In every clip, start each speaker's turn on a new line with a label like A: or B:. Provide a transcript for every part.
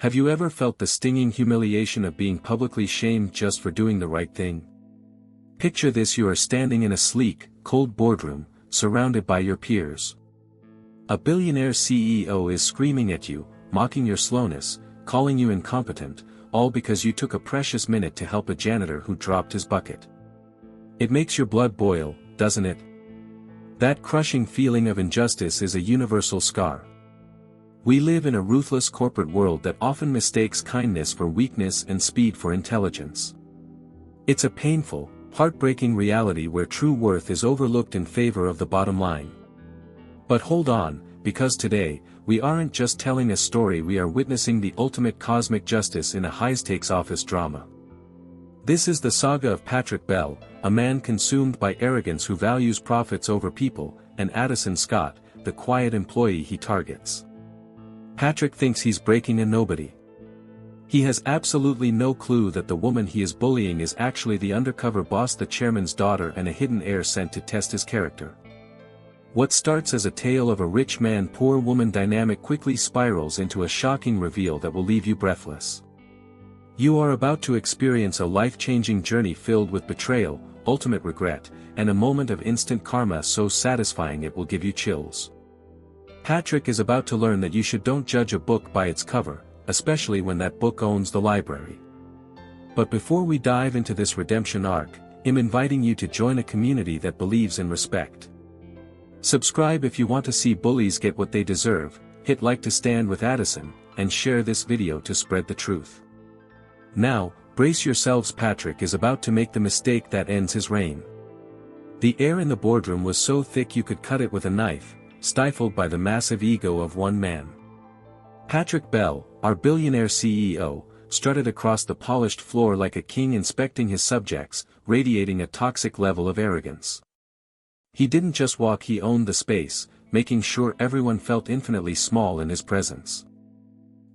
A: Have you ever felt the stinging humiliation of being publicly shamed just for doing the right thing? Picture this: you are standing in a sleek, cold boardroom, surrounded by your peers. A billionaire CEO is screaming at you, mocking your slowness, calling you incompetent, all because you took a precious minute to help a janitor who dropped his bucket. It makes your blood boil, doesn't it? That crushing feeling of injustice is a universal scar. We live in a ruthless corporate world that often mistakes kindness for weakness and speed for intelligence. It's a painful, heartbreaking reality where true worth is overlooked in favor of the bottom line. But hold on, because today, we aren't just telling a story, we are witnessing the ultimate cosmic justice in a high-stakes office drama. This is the saga of Patrick Bell, a man consumed by arrogance who values profits over people, and Addison Scott, the quiet employee he targets. Patrick thinks he's breaking a nobody. He has absolutely no clue that the woman he is bullying is actually the undercover boss, the chairman's daughter, and a hidden heir sent to test his character. What starts as a tale of a rich man poor woman dynamic quickly spirals into a shocking reveal that will leave you breathless. You are about to experience a life-changing journey filled with betrayal, ultimate regret, and a moment of instant karma so satisfying it will give you chills. Patrick is about to learn that you don't judge a book by its cover, especially when that book owns the library. But before we dive into this redemption arc, I'm inviting you to join a community that believes in respect. Subscribe if you want to see bullies get what they deserve, hit like to stand with Addison, and share this video to spread the truth. Now, brace yourselves, Patrick is about to make the mistake that ends his reign. The air in the boardroom was so thick you could cut it with a knife, stifled by the massive ego of one man. Patrick Bell, our billionaire CEO, strutted across the polished floor like a king inspecting his subjects, radiating a toxic level of arrogance. He didn't just walk, he owned the space, making sure everyone felt infinitely small in his presence.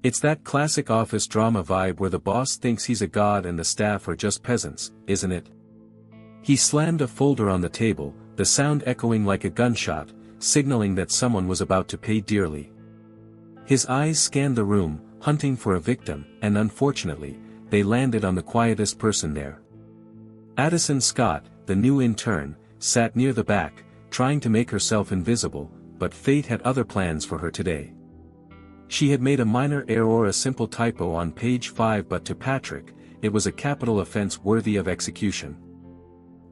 A: It's that classic office drama vibe where the boss thinks he's a god and the staff are just peasants, isn't it? He slammed a folder on the table, the sound echoing like a gunshot, signaling that someone was about to pay dearly. His eyes scanned the room, hunting for a victim, and unfortunately, they landed on the quietest person there. Addison Scott, the new intern, sat near the back, trying to make herself invisible, but fate had other plans for her today. She had made a minor error or a simple typo on page 5, but to Patrick, it was a capital offense worthy of execution.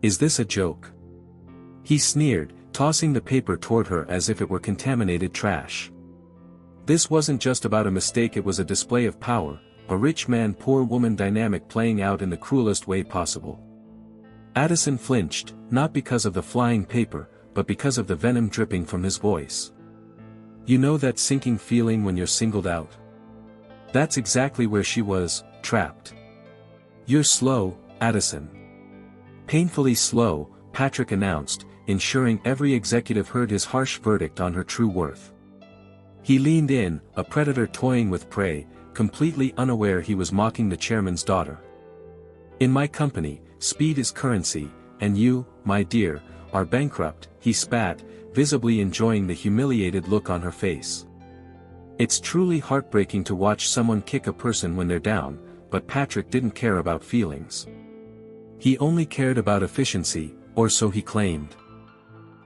A: Is this a joke? He sneered, tossing the paper toward her as if it were contaminated trash. This wasn't just about a mistake, it was a display of power, a rich man poor woman dynamic playing out in the cruelest way possible. Addison flinched, not because of the flying paper, but because of the venom dripping from his voice. You know that sinking feeling when you're singled out? That's exactly where she was, trapped. You're slow, Addison. Painfully slow, Patrick announced, ensuring every executive heard his harsh verdict on her true worth. He leaned in, a predator toying with prey, completely unaware he was mocking the chairman's daughter. In my company, speed is currency, and you, my dear, are bankrupt, he spat, visibly enjoying the humiliated look on her face. It's truly heartbreaking to watch someone kick a person when they're down, but Patrick didn't care about feelings. He only cared about efficiency, or so he claimed.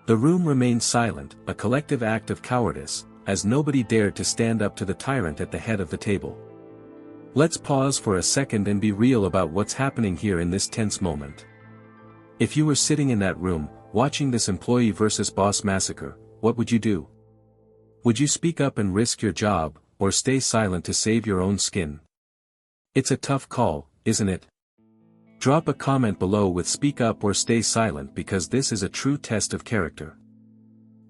A: The room remained silent, a collective act of cowardice, as nobody dared to stand up to the tyrant at the head of the table. Let's pause for a second and be real about what's happening here in this tense moment. If you were sitting in that room, watching this employee versus boss massacre, what would you do? Would you speak up and risk your job, or stay silent to save your own skin? It's a tough call, isn't it? Drop a comment below with speak up or stay silent, because this is a true test of character.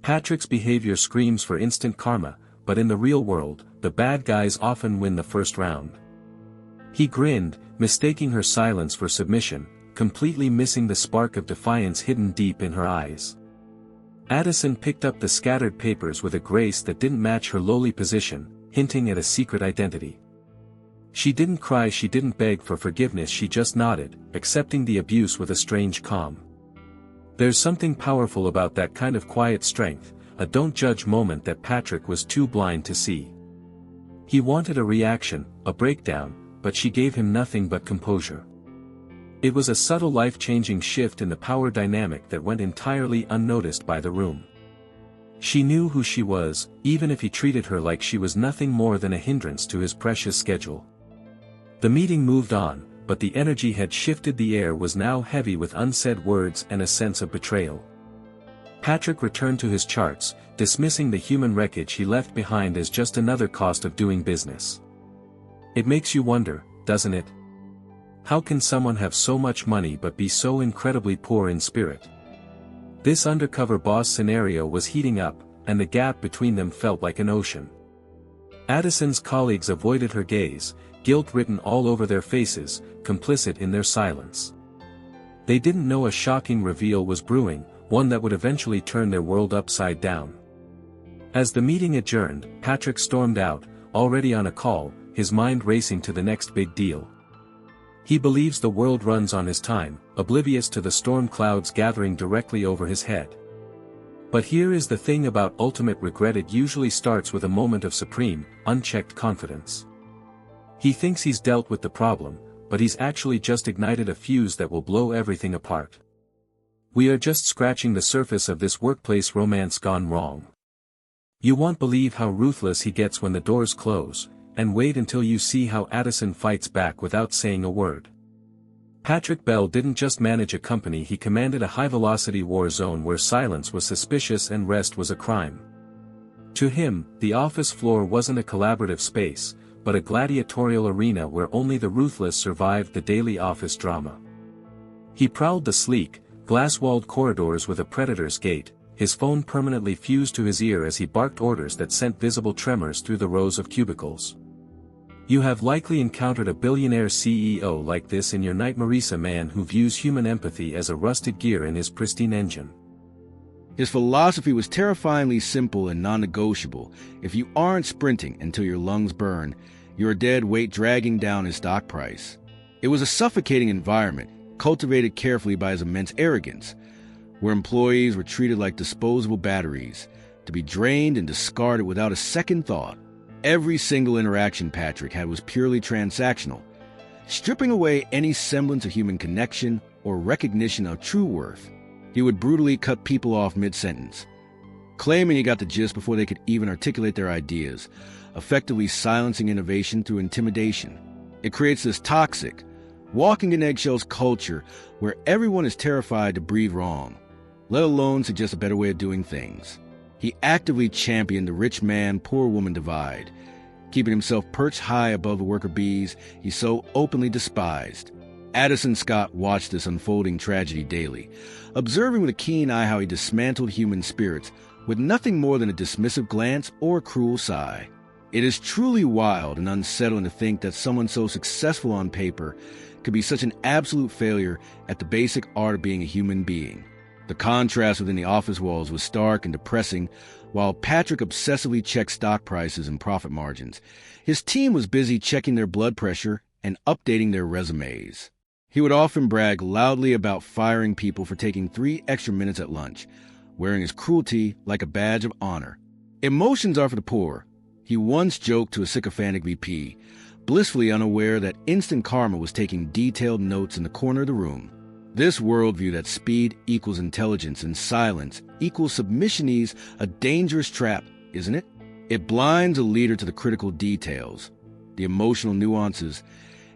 A: Patrick's behavior screams for instant karma, but in the real world, the bad guys often win the first round. He grinned, mistaking her silence for submission, completely missing the spark of defiance hidden deep in her eyes. Addison picked up the scattered papers with a grace that didn't match her lowly position, hinting at a secret identity. She didn't cry, she didn't beg for forgiveness, she just nodded, accepting the abuse with a strange calm. There's something powerful about that kind of quiet strength, a don't judge moment that Patrick was too blind to see. He wanted a reaction, a breakdown, but she gave him nothing but composure. It was a subtle life-changing shift in the power dynamic that went entirely unnoticed by the room. She knew who she was, even if he treated her like she was nothing more than a hindrance to his precious schedule. The meeting moved on, but the energy had shifted. The air was now heavy with unsaid words and a sense of betrayal. Patrick returned to his charts, dismissing the human wreckage he left behind as just another cost of doing business. It makes you wonder, doesn't it? How can someone have so much money but be so incredibly poor in spirit? This undercover boss scenario was heating up, and the gap between them felt like an ocean. Addison's colleagues avoided her gaze, guilt written all over their faces, complicit in their silence. They didn't know a shocking reveal was brewing, one that would eventually turn their world upside down. As the meeting adjourned, Patrick stormed out, already on a call, his mind racing to the next big deal. He believes the world runs on his time, oblivious to the storm clouds gathering directly over his head. But here is the thing about ultimate regret: it usually starts with a moment of supreme, unchecked confidence. He thinks he's dealt with the problem, but he's actually just ignited a fuse that will blow everything apart. We are just scratching the surface of this workplace romance gone wrong. You won't believe how ruthless he gets when the doors close, and wait until you see how Addison fights back without saying a word. Patrick Bell didn't just manage a company, he commanded a high-velocity war zone where silence was suspicious and rest was a crime. To him, the office floor wasn't a collaborative space, but a gladiatorial arena where only the ruthless survived the daily office drama. He prowled the sleek, glass-walled corridors with a predator's gait, his phone permanently fused to his ear as he barked orders that sent visible tremors through the rows of cubicles. You have likely encountered a billionaire CEO like this in your nightmares, a man who views human empathy as a rusted gear in his pristine engine.
B: His philosophy was terrifyingly simple and non-negotiable. If you aren't sprinting until your lungs burn, you're a dead weight dragging down his stock price. It was a suffocating environment, cultivated carefully by his immense arrogance, where employees were treated like disposable batteries, to be drained and discarded without a second thought. Every single interaction Patrick had was purely transactional, stripping away any semblance of human connection or recognition of true worth. He would brutally cut people off mid-sentence, claiming he got the gist before they could even articulate their ideas, effectively silencing innovation through intimidation. It creates this toxic, walking in eggshells culture where everyone is terrified to breathe wrong, let alone suggest a better way of doing things. He actively championed the rich man-poor woman divide, keeping himself perched high above the worker bees he so openly despised. Addison Scott watched this unfolding tragedy daily, observing with a keen eye how he dismantled human spirits with nothing more than a dismissive glance or a cruel sigh. It is truly wild and unsettling to think that someone so successful on paper could be such an absolute failure at the basic art of being a human being. The contrast within the office walls was stark and depressing. While Patrick obsessively checked stock prices and profit margins, his team was busy checking their blood pressure and updating their resumes. He would often brag loudly about firing people for taking 3 extra minutes at lunch, wearing his cruelty like a badge of honor. Emotions are for the poor, he once joked to a sycophantic VP, blissfully unaware that instant karma was taking detailed notes in the corner of the room. This worldview that speed equals intelligence and silence equals submission is a dangerous trap, isn't it? It blinds a leader to the critical details, the emotional nuances,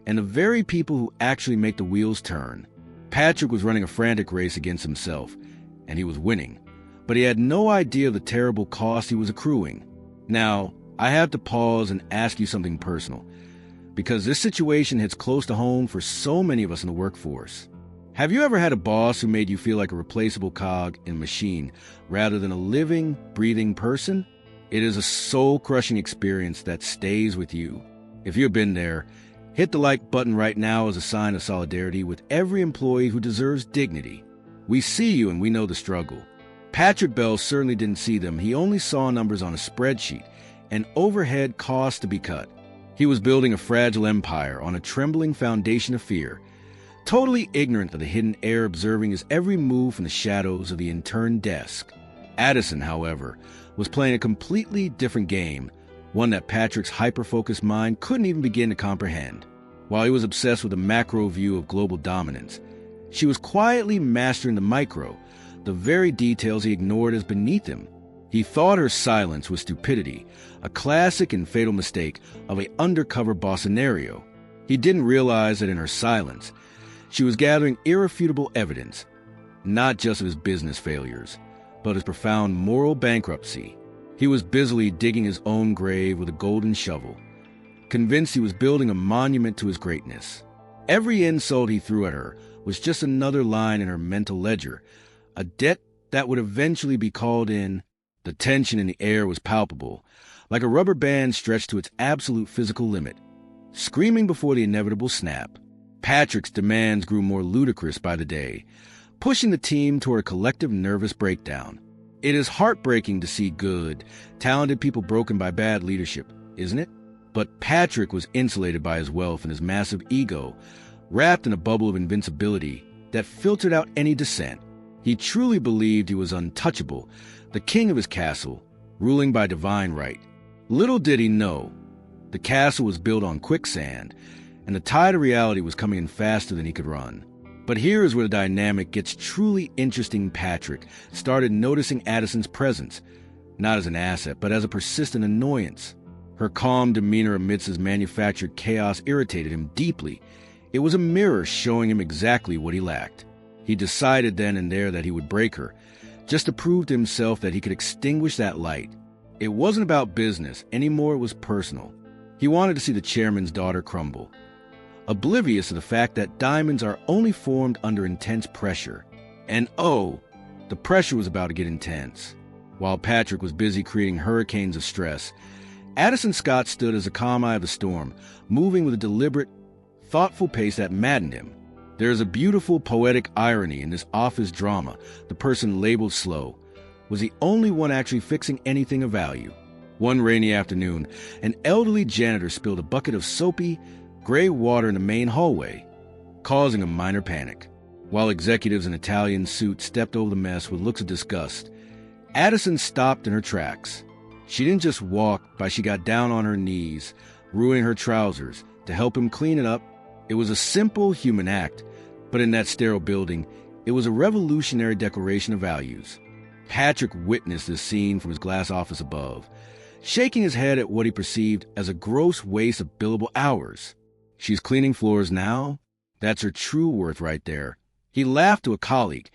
B: and the very people who actually make the wheels turn. Patrick was running a frantic race against himself, and he was winning, but he had no idea of the terrible cost he was accruing. Now, I have to pause and ask you something personal, because this situation hits close to home for so many of us in the workforce. Have you ever had a boss who made you feel like a replaceable cog in a machine rather than a living, breathing person? It is a soul-crushing experience that stays with you. If you've been there, hit the like button right now as a sign of solidarity with every employee who deserves dignity. We see you and we know the struggle. Patrick Bell certainly didn't see them. He only saw numbers on a spreadsheet and overhead costs to be cut. He was building a fragile empire on a trembling foundation of fear, totally ignorant of the hidden air observing his every move from the shadows of the intern desk. Addison, however, was playing a completely different game, one that Patrick's hyper-focused mind couldn't even begin to comprehend. While he was obsessed with a macro view of global dominance, she was quietly mastering the micro, the very details he ignored as beneath him. He thought her silence was stupidity, a classic and fatal mistake of an undercover boss scenario. He didn't realize that in her silence, she was gathering irrefutable evidence, not just of his business failures, but his profound moral bankruptcy. He was busily digging his own grave with a golden shovel, convinced he was building a monument to his greatness. Every insult he threw at her was just another line in her mental ledger, a debt that would eventually be called in. The tension in the air was palpable, like a rubber band stretched to its absolute physical limit, screaming before the inevitable snap. Patrick's demands grew more ludicrous by the day, pushing the team toward a collective nervous breakdown. It is heartbreaking to see good, talented people broken by bad leadership, isn't it? But Patrick was insulated by his wealth and his massive ego, wrapped in a bubble of invincibility that filtered out any dissent. He truly believed he was untouchable, the king of his castle, ruling by divine right. Little did he know, the castle was built on quicksand, and the tide of reality was coming in faster than he could run. But here is where the dynamic gets truly interesting. Patrick started noticing Addison's presence, not as an asset, but as a persistent annoyance. Her calm demeanor amidst his manufactured chaos irritated him deeply. It was a mirror showing him exactly what he lacked. He decided then and there that he would break her, just to prove to himself that he could extinguish that light. It wasn't about business anymore, it was personal. He wanted to see the chairman's daughter crumble, oblivious to the fact that diamonds are only formed under intense pressure. And oh, the pressure was about to get intense. While Patrick was busy creating hurricanes of stress, Addison Scott stood as a calm eye of the storm, moving with a deliberate, thoughtful pace that maddened him. There is a beautiful poetic irony in this office drama. The person labeled slow was the only one actually fixing anything of value. One rainy afternoon, an elderly janitor spilled a bucket of soapy, gray water in the main hallway, causing a minor panic. While executives in Italian suits stepped over the mess with looks of disgust, Addison stopped in her tracks. She didn't just walk, but she got down on her knees, ruining her trousers, to help him clean it up. It was a simple human act, but in that sterile building, it was a revolutionary declaration of values. Patrick witnessed this scene from his glass office above, shaking his head at what he perceived as a gross waste of billable hours. She's cleaning floors now? That's her true worth right there. He laughed to a colleague,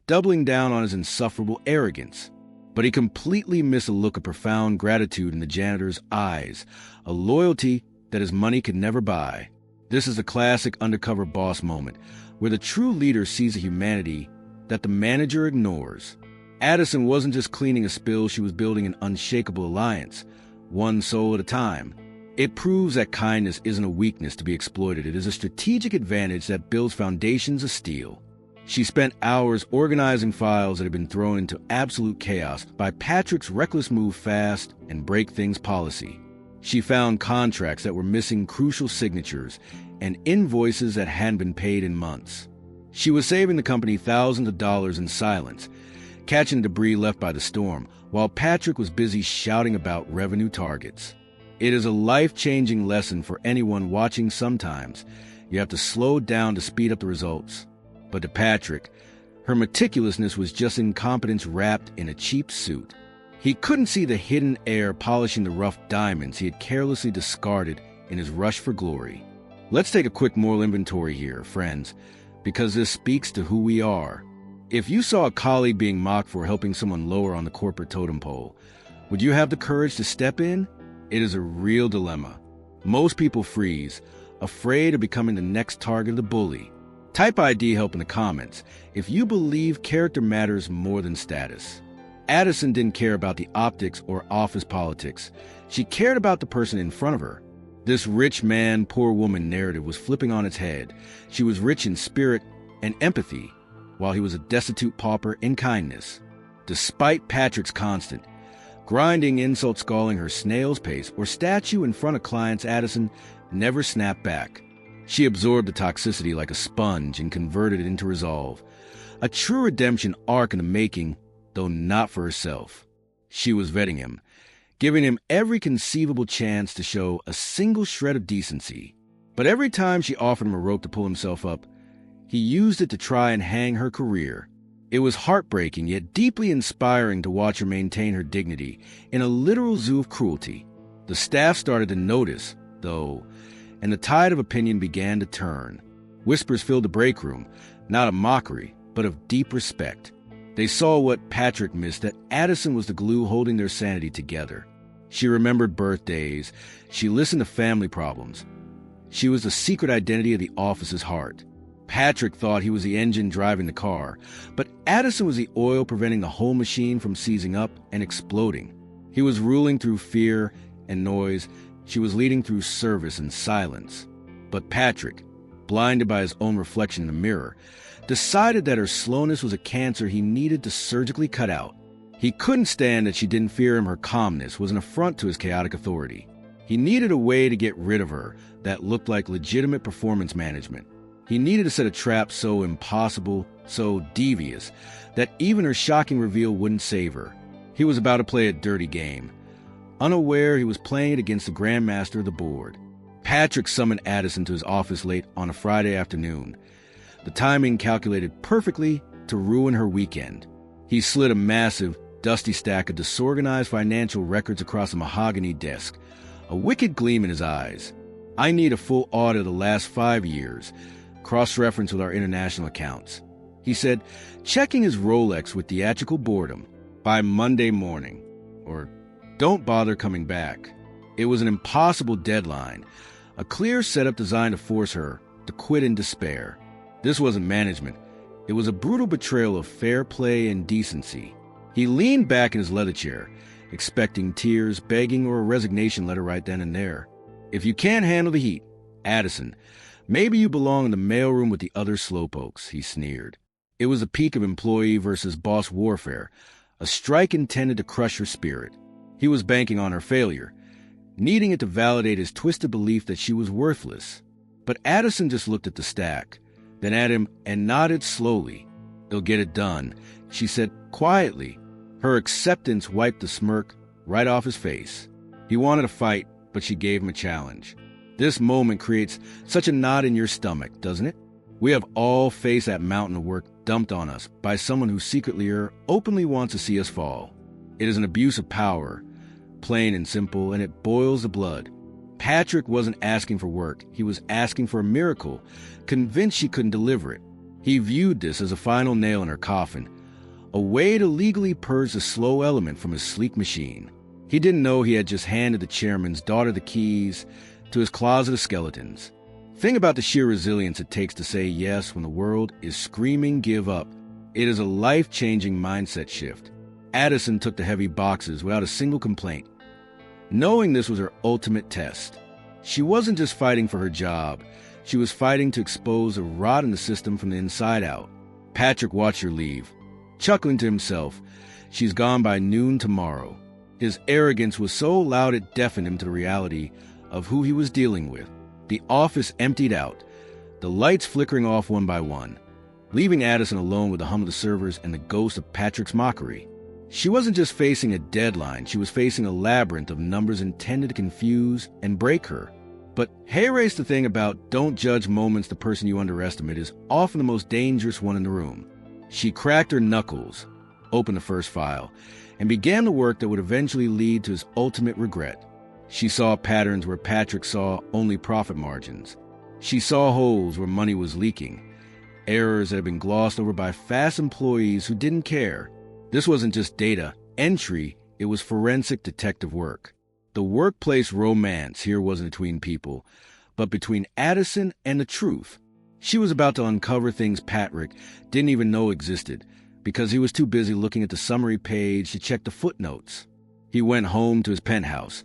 B: doubling down on his insufferable arrogance. But he completely missed a look of profound gratitude in the janitor's eyes, a loyalty that his money could never buy. This is a classic undercover boss moment, where the true leader sees a humanity that the manager ignores. Addison wasn't just cleaning a spill, she was building an unshakable alliance, one soul at a time. It proves that kindness isn't a weakness to be exploited. It is a strategic advantage that builds foundations of steel. She spent hours organizing files that had been thrown into absolute chaos by Patrick's reckless move fast and break things policy. She found contracts that were missing crucial signatures and invoices that hadn't been paid in months. She was saving the company thousands of dollars in silence, catching debris left by the storm, while Patrick was busy shouting about revenue targets. It is a life-changing lesson for anyone watching. Sometimes you have to slow down to speed up the results. But to Patrick, her meticulousness was just incompetence wrapped in a cheap suit. He couldn't see the hidden air polishing the rough diamonds he had carelessly discarded in his rush for glory. Let's take a quick moral inventory here, friends, because this speaks to who we are. If you saw a colleague being mocked for helping someone lower on the corporate totem pole, would you have the courage to step in? It is a real dilemma. Most people freeze, afraid of becoming the next target of the bully. Type ID help in the comments if you believe character matters more than status. Addison didn't care about the optics or office politics. She cared about the person in front of her. This rich man, poor woman narrative was flipping on its head. She was rich in spirit and empathy, while he was a destitute pauper in kindness. Despite Patrick's constant, grinding insult scalding her snail's pace or statue in front of clients, Addison never snapped back. She absorbed the toxicity like a sponge and converted it into resolve. A true redemption arc in the making, though not for herself. She was vetting him, giving him every conceivable chance to show a single shred of decency. But every time she offered him a rope to pull himself up, he used it to try and hang her career. It was heartbreaking yet deeply inspiring to watch her maintain her dignity in a literal zoo of cruelty. The staff started to notice, though, and the tide of opinion began to turn. Whispers filled the break room, not of mockery, but of deep respect. They saw what Patrick missed, that Addison was the glue holding their sanity together. She remembered birthdays. She listened to family problems. She was the secret identity of the office's heart. Patrick thought he was the engine driving the car, but Addison was the oil preventing the whole machine from seizing up and exploding. He was ruling through fear and noise. She was leading through service and silence. But Patrick, blinded by his own reflection in the mirror, decided that her slowness was a cancer he needed to surgically cut out. He couldn't stand that she didn't fear him. Her calmness was an affront to his chaotic authority. He needed a way to get rid of her that looked like legitimate performance management. He needed to set a trap so impossible, so devious, that even her shocking reveal wouldn't save her. He was about to play a dirty game. Unaware, he was playing it against the grandmaster of the board. Patrick summoned Addison to his office late on a Friday afternoon, the timing calculated perfectly to ruin her weekend. He slid a massive, dusty stack of disorganized financial records across a mahogany desk, a wicked gleam in his eyes. "I need a full audit of the last 5 years, cross-reference with our international accounts," he said, checking his Rolex with theatrical boredom. "By Monday morning, or don't bother coming back." It was an impossible deadline, a clear setup designed to force her to quit in despair. This wasn't management. It was a brutal betrayal of fair play and decency. He leaned back in his leather chair, expecting tears, begging, or a resignation letter right then and there. "If you can't handle the heat, Addison, maybe you belong in the mailroom with the other slowpokes," he sneered. It was a peak of employee versus boss warfare, a strike intended to crush her spirit. He was banking on her failure, needing it to validate his twisted belief that she was worthless. But Addison just looked at the stack, then at him and nodded slowly. "They'll get it done," she said quietly. Her acceptance wiped the smirk right off his face. He wanted to fight, but she gave him a challenge. This moment creates such a knot in your stomach, doesn't it? We have all faced that mountain of work dumped on us by someone who secretly or openly wants to see us fall. It is an abuse of power, plain and simple, and it boils the blood. Patrick wasn't asking for work. He was asking for a miracle, convinced she couldn't deliver it. He viewed this as a final nail in her coffin, a way to legally purge the slow element from his sleek machine. He didn't know he had just handed the chairman's daughter the keys to his closet of skeletons. Think about the sheer resilience it takes to say yes when the world is screaming give up. It is a life-changing mindset shift. Addison took the heavy boxes without a single complaint, knowing this was her ultimate test. She wasn't just fighting for her job. She was fighting to expose a rot in the system from the inside out. Patrick watched her leave, chuckling to himself, "She's gone by noon tomorrow." His arrogance was so loud it deafened him to the reality of who he was dealing with. The office emptied out, the lights flickering off one by one, leaving Addison alone with the hum of the servers and the ghost of Patrick's mockery. She wasn't just facing a deadline, she was facing a labyrinth of numbers intended to confuse and break her. But here's the thing about don't judge moments the person you underestimate is often the most dangerous one in the room. She cracked her knuckles, opened the first file, and began the work that would eventually lead to his ultimate regret. She saw patterns where Patrick saw only profit margins. She saw holes where money was leaking, errors that had been glossed over by fast employees who didn't care. This wasn't just data entry, it was forensic detective work. The workplace romance here wasn't between people, but between Addison and the truth. She was about to uncover things Patrick didn't even know existed, because he was too busy looking at the summary page to check the footnotes. He went home to his penthouse,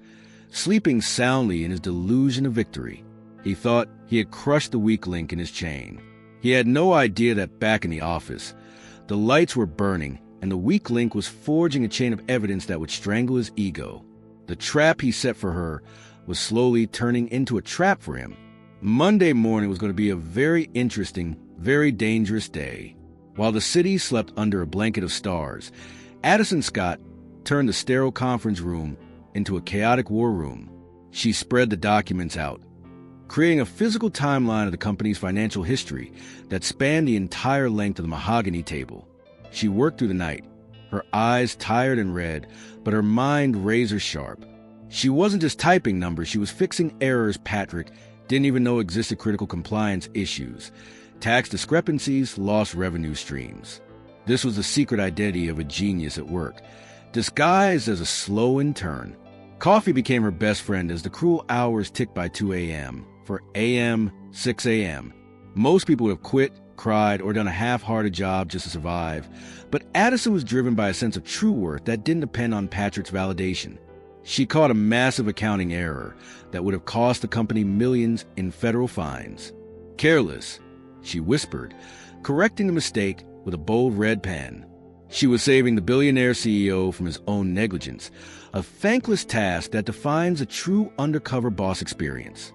B: sleeping soundly in his delusion of victory. He thought he had crushed the weak link in his chain. He had no idea that back in the office, the lights were burning, and the weak link was forging a chain of evidence that would strangle his ego. The trap he set for her was slowly turning into a trap for him. Monday morning was going to be a very interesting, very dangerous day. While the city slept under a blanket of stars, Addison Scott turned the sterile conference room into a chaotic war room. She spread the documents out, creating a physical timeline of the company's financial history that spanned the entire length of the mahogany table. She worked through the night, her eyes tired and red, but her mind razor sharp. She wasn't just typing numbers, she was fixing errors Patrick didn't even know existed, critical compliance issues, tax discrepancies, lost revenue streams. This was the secret identity of a genius at work, disguised as a slow intern. Coffee became her best friend as the cruel hours ticked by 2 a.m. For a.m., 6 a.m. Most people would have quit, cried, or done a half-hearted job just to survive, but Addison was driven by a sense of true worth that didn't depend on Patrick's validation. She caught a massive accounting error that would have cost the company millions in federal fines. Careless, she whispered, correcting the mistake with a bold red pen. She was saving the billionaire CEO from his own negligence, a thankless task that defines a true undercover boss experience.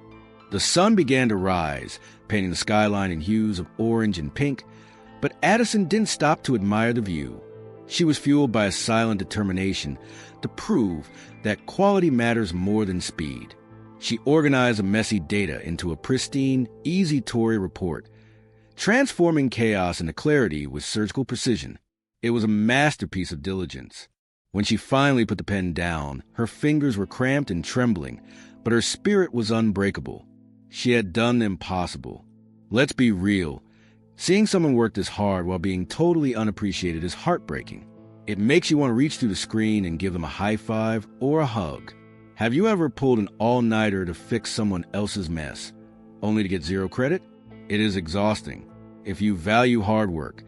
B: The sun began to rise, painting the skyline in hues of orange and pink, but Addison didn't stop to admire the view. She was fueled by a silent determination to prove that quality matters more than speed. She organized the messy data into a pristine, easy-to-read report, transforming chaos into clarity with surgical precision. It was a masterpiece of diligence. When she finally put the pen down, her fingers were cramped and trembling, but her spirit was unbreakable. She had done the impossible. Let's be real. Seeing someone work this hard while being totally unappreciated is heartbreaking. It makes you want to reach through the screen and give them a high five or a hug. Have you ever pulled an all-nighter to fix someone else's mess, only to get zero credit? It is exhausting. If you value hard work,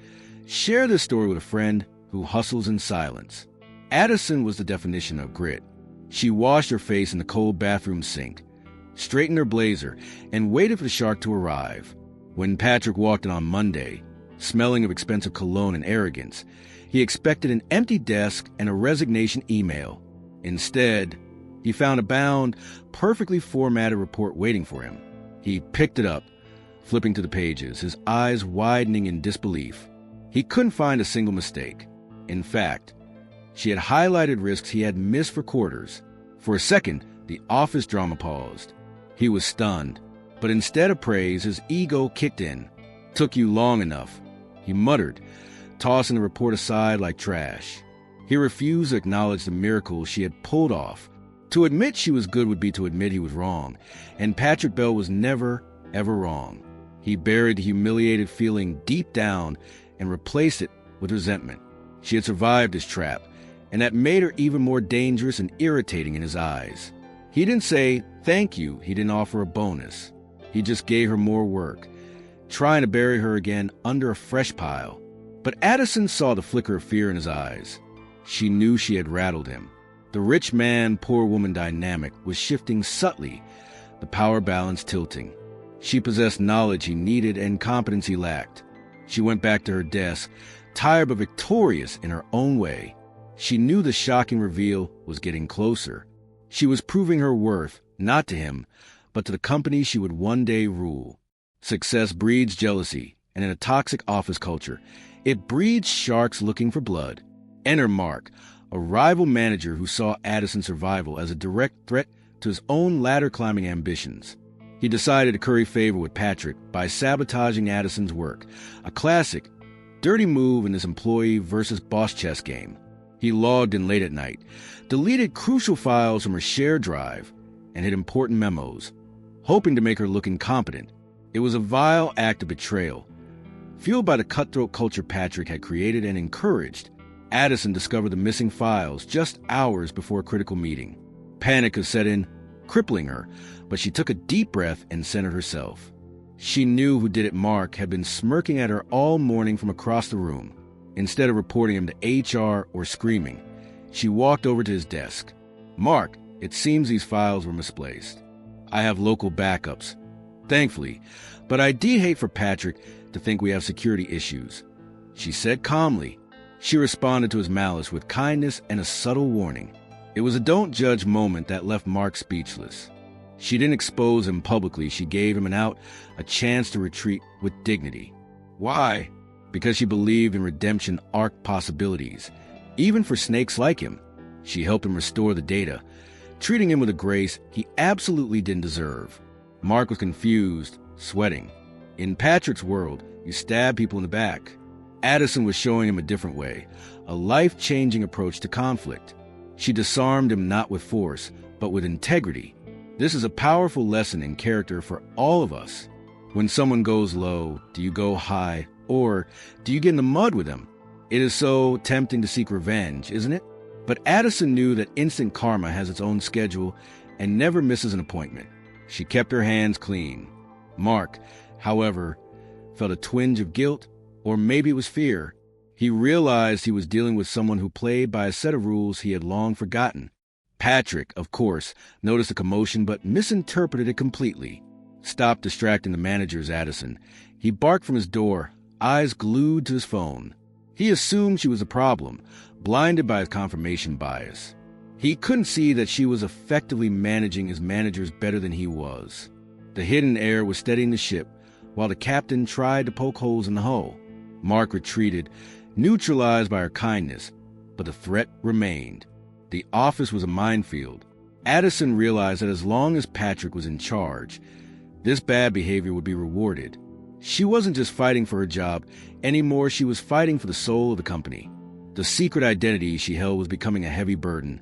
B: share this story with a friend who hustles in silence. Addison was the definition of grit. She washed her face in the cold bathroom sink, straightened her blazer, and waited for the shark to arrive. When Patrick walked in on Monday, smelling of expensive cologne and arrogance, he expected an empty desk and a resignation email. Instead, he found a bound, perfectly formatted report waiting for him. He picked it up, flipping to the pages, his eyes widening in disbelief. He couldn't find a single mistake. In fact, she had highlighted risks he had missed for quarters. For a second, the office drama paused. He was stunned, but instead of praise, his ego kicked in. "Took you long enough," he muttered, tossing the report aside like trash. He refused to acknowledge the miracle she had pulled off. To admit she was good would be to admit he was wrong, and Patrick Bell was never, ever wrong. He buried the humiliated feeling deep down and replaced it with resentment. She had survived his trap, and that made her even more dangerous and irritating in his eyes. He didn't say, "Thank you," he didn't offer a bonus. He just gave her more work, trying to bury her again under a fresh pile. But Addison saw the flicker of fear in his eyes. She knew she had rattled him. The rich man, poor woman dynamic was shifting subtly, the power balance tilting. She possessed knowledge he needed and competence he lacked. She went back to her desk, tired but victorious in her own way. She knew the shocking reveal was getting closer. She was proving her worth, not to him, but to the company she would one day rule. Success breeds jealousy, and in a toxic office culture, it breeds sharks looking for blood. Enter Mark, a rival manager who saw Addison's survival as a direct threat to his own ladder-climbing ambitions. He decided to curry favor with Patrick by sabotaging Addison's work, a classic, dirty move in this employee versus boss chess game. He logged in late at night, deleted crucial files from her shared drive, and hid important memos, hoping to make her look incompetent. It was a vile act of betrayal. Fueled by the cutthroat culture Patrick had created and encouraged, Addison discovered the missing files just hours before a critical meeting. Panic had set in, crippling her, but she took a deep breath and centered herself. She knew who did it. Mark had been smirking at her all morning from across the room. Instead of reporting him to HR or screaming, she walked over to his desk. "Mark, it seems these files were misplaced. I have local backups, thankfully, but I did hate for Patrick to think we have security issues," she said calmly. She responded to his malice with kindness and a subtle warning. It was a don't judge moment that left Mark speechless. She didn't expose him publicly. She gave him an out, a chance to retreat with dignity. Why? Because she believed in redemption arc possibilities, even for snakes like him. She helped him restore the data, treating him with a grace he absolutely didn't deserve. Mark was confused, sweating. In Patrick's world, you stab people in the back. Addison was showing him a different way, a life-changing approach to conflict. She disarmed him not with force, but with integrity. This is a powerful lesson in character for all of us. When someone goes low, do you go high, or do you get in the mud with them? It is so tempting to seek revenge, isn't it? But Addison knew that instant karma has its own schedule and never misses an appointment. She kept her hands clean. Mark, however, felt a twinge of guilt, or maybe it was fear. He realized he was dealing with someone who played by a set of rules he had long forgotten. Patrick, of course, noticed the commotion but misinterpreted it completely. Stop distracting the manager's Addison. He barked from his door, eyes glued to his phone. He assumed she was a problem, blinded by his confirmation bias. He couldn't see that she was effectively managing his managers better than he was. The hidden air was steadying the ship, while the captain tried to poke holes in the hull. Mark retreated, neutralized by her kindness, but the threat remained. The office was a minefield. Addison realized that as long as Patrick was in charge, this bad behavior would be rewarded. She wasn't just fighting for her job anymore, she was fighting for the soul of the company. The secret identity she held was becoming a heavy burden,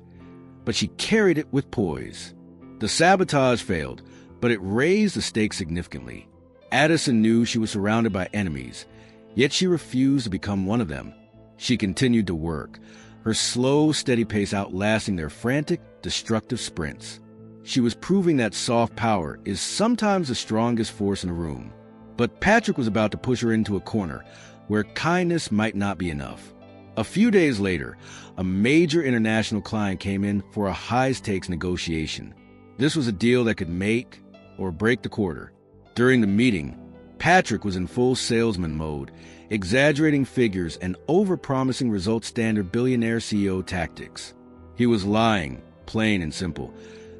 B: but she carried it with poise. The sabotage failed, but it raised the stakes significantly. Addison knew she was surrounded by enemies, yet she refused to become one of them. She continued to work, her slow, steady pace outlasting their frantic, destructive sprints. She was proving that soft power is sometimes the strongest force in a room. But Patrick was about to push her into a corner where kindness might not be enough. A few days later, a major international client came in for a high-stakes negotiation. This was a deal that could make or break the quarter. During the meeting, Patrick was in full salesman mode, exaggerating figures and over-promising result-standard billionaire CEO tactics. He was lying, plain and simple,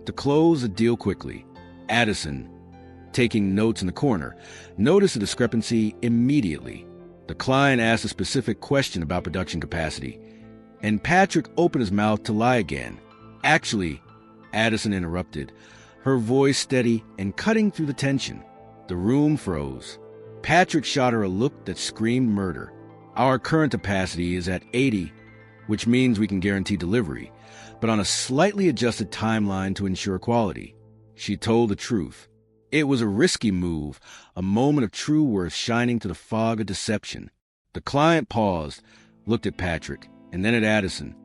B: to close the deal quickly. Addison, taking notes in the corner, noticed the discrepancy immediately. The client asked a specific question about production capacity, and Patrick opened his mouth to lie again. Actually, Addison interrupted, her voice steady and cutting through the tension. The room froze. Patrick shot her a look that screamed murder. Our current capacity is at 80, which means we can guarantee delivery, but on a slightly adjusted timeline to ensure quality. She told the truth. It was a risky move, a moment of true worth shining through the fog of deception. The client paused, looked at Patrick, and then at Addison.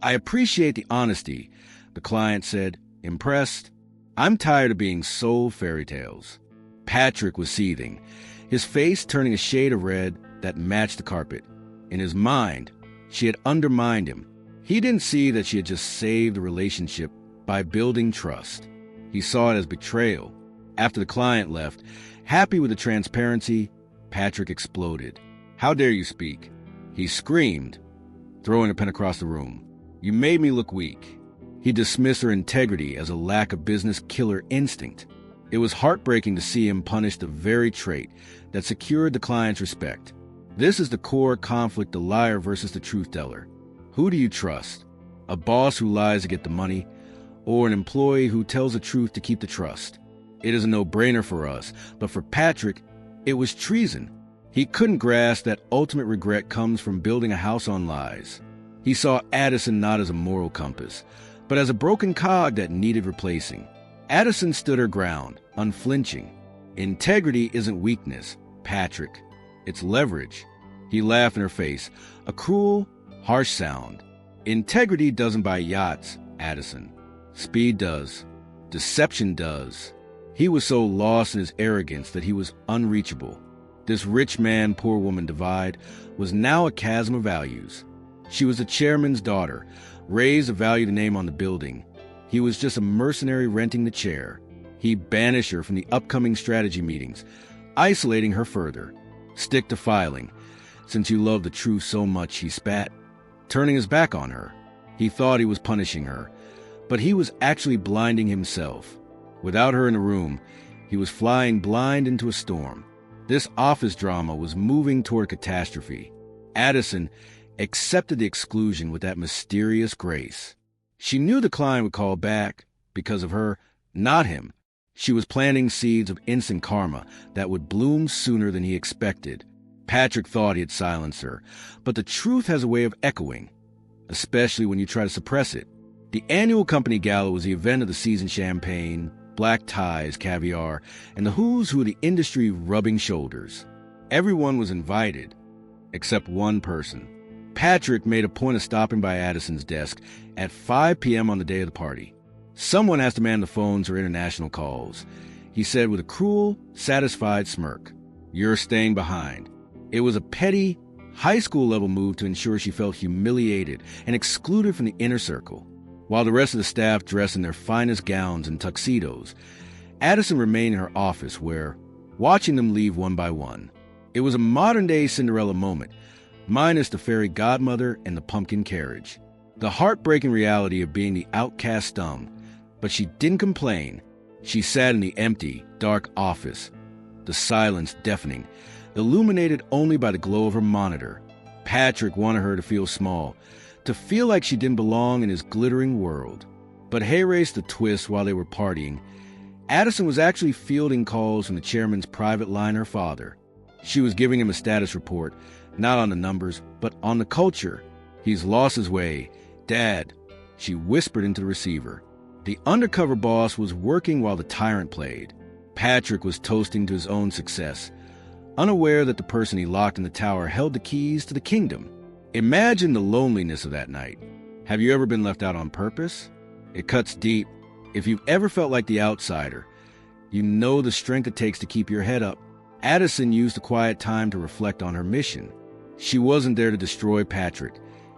B: I appreciate the honesty, the client said, impressed. I'm tired of being sold fairy tales. Patrick was seething, his face turning a shade of red that matched the carpet. In his mind, she had undermined him. He didn't see that she had just saved the relationship by building trust. He saw it as betrayal. After the client left, happy with the transparency, Patrick exploded. How dare you speak? He screamed, throwing a pen across the room. You made me look weak. He dismissed her integrity as a lack of business killer instinct. It was heartbreaking to see him punish the very trait that secured the client's respect. This is the core conflict, the liar versus the truth teller. Who do you trust? A boss who lies to get the money, or an employee who tells the truth to keep the trust? It is a no-brainer for us, but for Patrick, it was treason. He couldn't grasp that ultimate regret comes from building a house on lies. He saw Addison not as a moral compass, but as a broken cog that needed replacing. Addison stood her ground, unflinching. Integrity isn't weakness, Patrick. It's leverage. He laughed in her face, a cruel, harsh sound. Integrity doesn't buy yachts, Addison. Speed does. Deception does. He was so lost in his arrogance that he was unreachable. This rich man, poor woman divide was now a chasm of values. She was the chairman's daughter, raised to value the name on the building. He was just a mercenary renting the chair. He banished her from the upcoming strategy meetings, isolating her further. Stick to filing. Since you love the truth so much, he spat, turning his back on her. He thought he was punishing her, but he was actually blinding himself. Without her in the room, he was flying blind into a storm. This office drama was moving toward catastrophe. Addison accepted the exclusion with that mysterious grace. She knew the client would call back, because of her, not him. She was planting seeds of instant karma that would bloom sooner than he expected. Patrick thought he had silenced her, but the truth has a way of echoing, especially when you try to suppress it. The annual company gala was the event of the season: champagne, black ties, caviar, and the who's who of the industry rubbing shoulders. Everyone was invited, except one person. Patrick made a point of stopping by Addison's desk at 5 p.m. on the day of the party. Someone has to man the phones or international calls, he said with a cruel, satisfied smirk. You're staying behind. It was a petty, high school-level move to ensure she felt humiliated and excluded from the inner circle. While the rest of the staff dressed in their finest gowns and tuxedos, Addison remained in her office where, watching them leave one by one. It was a modern-day Cinderella moment, minus the fairy godmother and the pumpkin carriage. The heartbreaking reality of being the outcast stung, but she didn't complain. She sat in the empty, dark office, the silence deafening, illuminated only by the glow of her monitor. Patrick wanted her to feel small, to feel like she didn't belong in his glittering world. But hayraced the twist while they were partying. Addison was actually fielding calls from the chairman's private line, her father. She was giving him a status report, not on the numbers, but on the culture. He's lost his way. Dad, she whispered into the receiver. The undercover boss was working while the tyrant played. Patrick was toasting to his own success, unaware that the person he locked in the tower held the keys to the kingdom. Imagine the loneliness of that night. Have you ever been left out on purpose? It cuts deep. If you've ever felt like the outsider, you know the strength it takes to keep your head up. Addison used the quiet time to reflect on her mission. She wasn't there to destroy Patrick.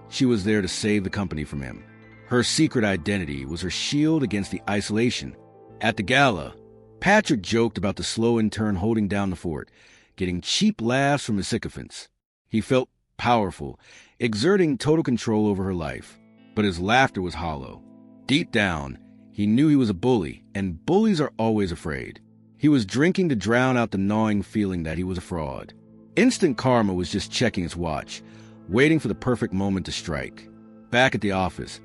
B: She was there to save the company from him. Her secret identity was her shield against the isolation. At the gala, Patrick joked about the slow intern holding down the fort, getting cheap laughs from his sycophants. He felt powerful, exerting total control over her life. But his laughter was hollow. Deep down, he knew he was a bully, and bullies are always afraid. He was drinking to drown out the gnawing feeling that he was a fraud. Instant karma was just checking its watch, waiting for the perfect moment to strike. Back at the office,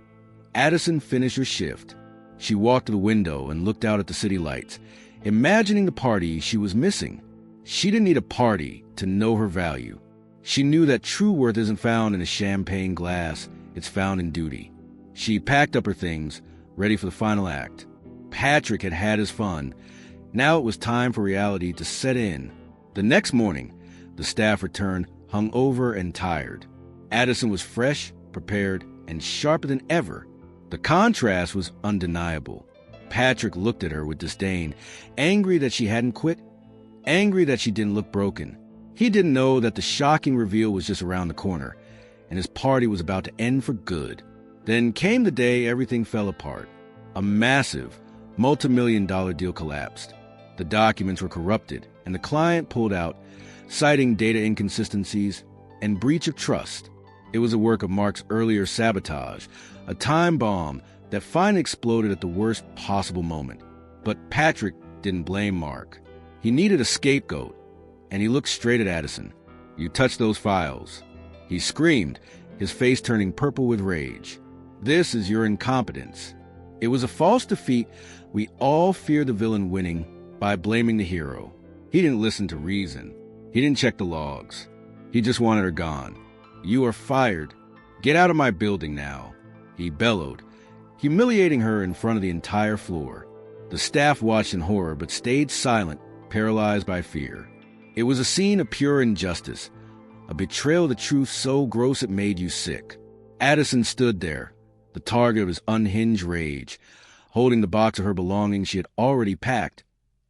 B: Addison finished her shift. She walked to the window and looked out at the city lights, imagining the party she was missing. She didn't need a party to know her value. She knew that true worth isn't found in a champagne glass, it's found in duty. She packed up her things, ready for the final act. Patrick had had his fun. Now it was time for reality to set in. The next morning, the staff returned hungover and tired. Addison was fresh, prepared, and sharper than ever. The contrast was undeniable. Patrick looked at her with disdain, angry that she hadn't quit, angry that she didn't look broken. He didn't know that the shocking reveal was just around the corner, and his party was about to end for good. Then came the day everything fell apart. A massive, multi-million-dollar deal collapsed. The documents were corrupted, and the client pulled out, citing data inconsistencies and breach of trust. It was a work of Mark's earlier sabotage, a time bomb that finally exploded at the worst possible moment. But Patrick didn't blame Mark. He needed a scapegoat, and he looked straight at Addison. "You touched those files." He screamed, his face turning purple with rage. "This is your incompetence." It was a false defeat. We all feared the villain winning by blaming the hero. He didn't listen to reason. He didn't check the logs. He just wanted her gone. "You are fired. Get out of my building now," he bellowed, humiliating her in front of the entire floor. The staff watched in horror but stayed silent, paralyzed by fear. It was a scene of pure injustice, a betrayal of the truth so gross it made you sick. Addison stood there, the target of his unhinged rage, holding the box of her belongings she had already packed,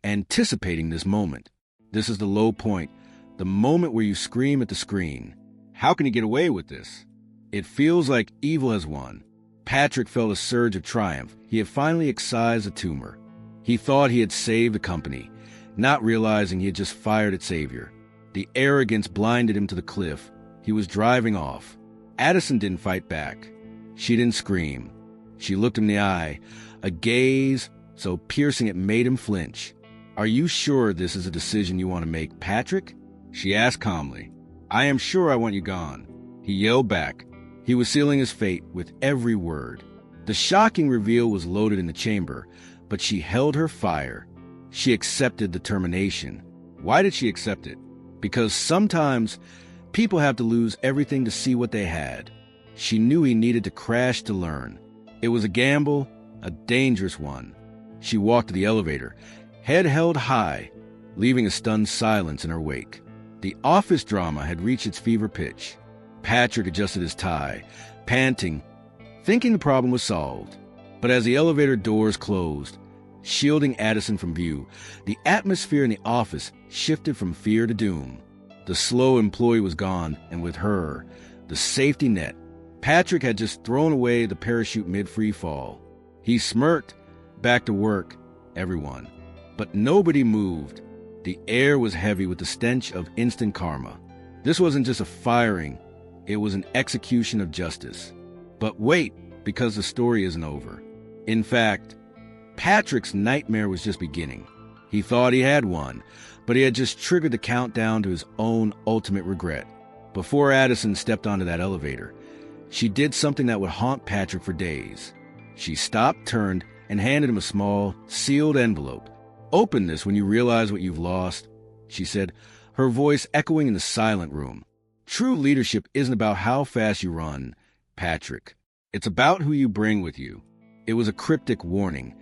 B: anticipating this moment. This is the low point, the moment where you scream at the screen. How can he get away with this? It feels like evil has won. Patrick felt a surge of triumph. He had finally excised a tumor. He thought he had saved the company, not realizing he had just fired its savior. The arrogance blinded him to the cliff. He was driving off. Addison didn't fight back. She didn't scream. She looked him in the eye, a gaze so piercing it made him flinch. "Are you sure this is a decision you want to make, Patrick?" she asked calmly. "I am sure I want you gone," he yelled back. He was sealing his fate with every word. The shocking reveal was loaded in the chamber, but she held her fire. She accepted the termination. Why did she accept it? Because sometimes people have to lose everything to see what they had. She knew he needed to crash to learn. It was a gamble, a dangerous one. She walked to the elevator, head held high, leaving a stunned silence in her wake. The office drama had reached its fever pitch. Patrick adjusted his tie, panting, thinking the problem was solved. But as the elevator doors closed, shielding Addison from view, the atmosphere in the office shifted from fear to doom. The slow employee was gone, and with her, the safety net. Patrick had just thrown away the parachute mid-free fall. He smirked, back to work, everyone. But nobody moved. The air was heavy with the stench of instant karma. This wasn't just a firing, it was an execution of justice. But wait, because the story isn't over. In fact, Patrick's nightmare was just beginning. He thought he had won, but he had just triggered the countdown to his own ultimate regret. Before Addison stepped onto that elevator, she did something that would haunt Patrick for days. She stopped, turned, and handed him a small, sealed envelope. "Open this when you realize what you've lost," she said, her voice echoing in the silent room. True leadership isn't about how fast you run, Patrick. It's about who you bring with you. It was a cryptic warning,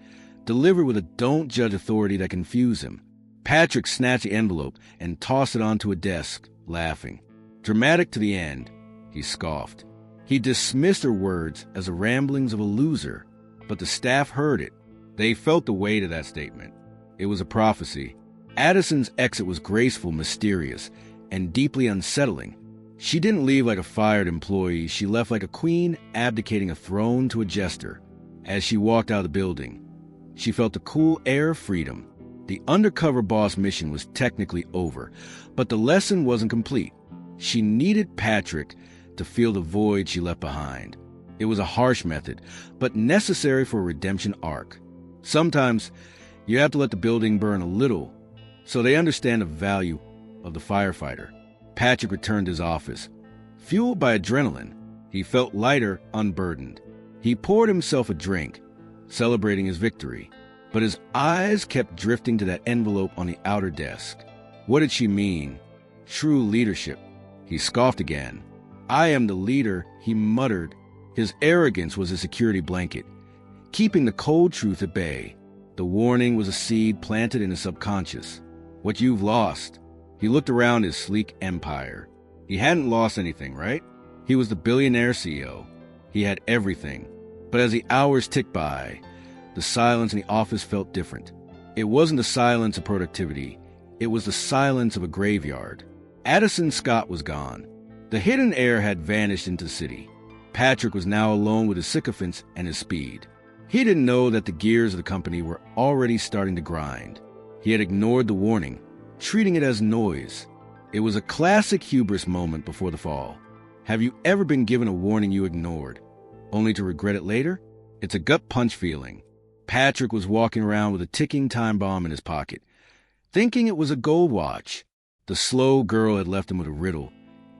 B: delivered with a don't judge authority that confused him. Patrick snatched the envelope and tossed it onto a desk, laughing. Dramatic to the end, he scoffed. He dismissed her words as the ramblings of a loser, but the staff heard it. They felt the weight of that statement. It was a prophecy. Addison's exit was graceful, mysterious, and deeply unsettling. She didn't leave like a fired employee. She left like a queen abdicating a throne to a jester. As she walked out of the building, she felt the cool air of freedom. The undercover boss mission was technically over, but the lesson wasn't complete. She needed Patrick to fill the void she left behind. It was a harsh method, but necessary for a redemption arc. Sometimes you have to let the building burn a little so they understand the value of the firefighter. Patrick returned to his office. Fueled by adrenaline, he felt lighter, unburdened. He poured himself a drink, celebrating his victory, but his eyes kept drifting to that envelope on the outer desk. What did she mean? True leadership. He scoffed again. "I am the leader," he muttered. His arrogance was a security blanket, keeping the cold truth at bay. The warning was a seed planted in his subconscious. What you've lost. He looked around his sleek empire. He hadn't lost anything, right? He was the billionaire CEO. He had everything. But as the hours ticked by, the silence in the office felt different. It wasn't the silence of productivity. It was the silence of a graveyard. Addison Scott was gone. The hidden heir had vanished into the city. Patrick was now alone with his sycophants and his speed. He didn't know that the gears of the company were already starting to grind. He had ignored the warning, treating it as noise. It was a classic hubris moment before the fall. Have you ever been given a warning you ignored, only to regret it later? It's a gut punch feeling. Patrick was walking around with a ticking time bomb in his pocket, thinking it was a gold watch. The slow girl had left him with a riddle,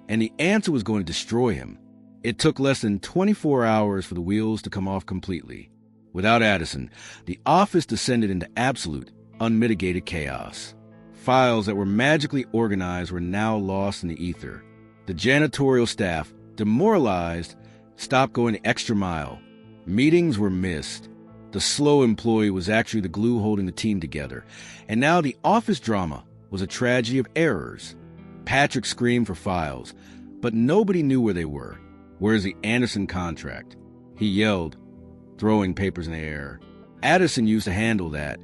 B: and the answer was going to destroy him. It took less than 24 hours for the wheels to come off completely. Without Addison, the office descended into absolute, unmitigated chaos. Files that were magically organized were now lost in the ether. The janitorial staff, demoralized, stopped going the extra mile. Meetings were missed. The slow employee was actually the glue holding the team together. And now the office drama was a tragedy of errors. Patrick screamed for files, but nobody knew where they were. Where's the Anderson contract? He yelled, throwing papers in the air. Addison used to handle that.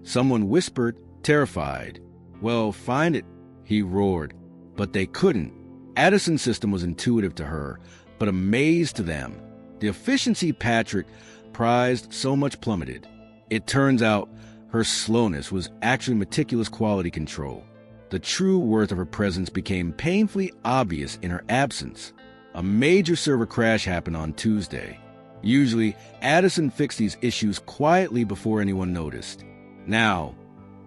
B: Someone whispered, terrified. Well, find it, he roared. But they couldn't. Addison's system was intuitive to her, but a maze to them. The efficiency Patrick prized so much plummeted. It turns out her slowness was actually meticulous quality control. The true worth of her presence became painfully obvious in her absence. A major server crash happened on Tuesday. Usually, Addison fixed these issues quietly before anyone noticed. Now,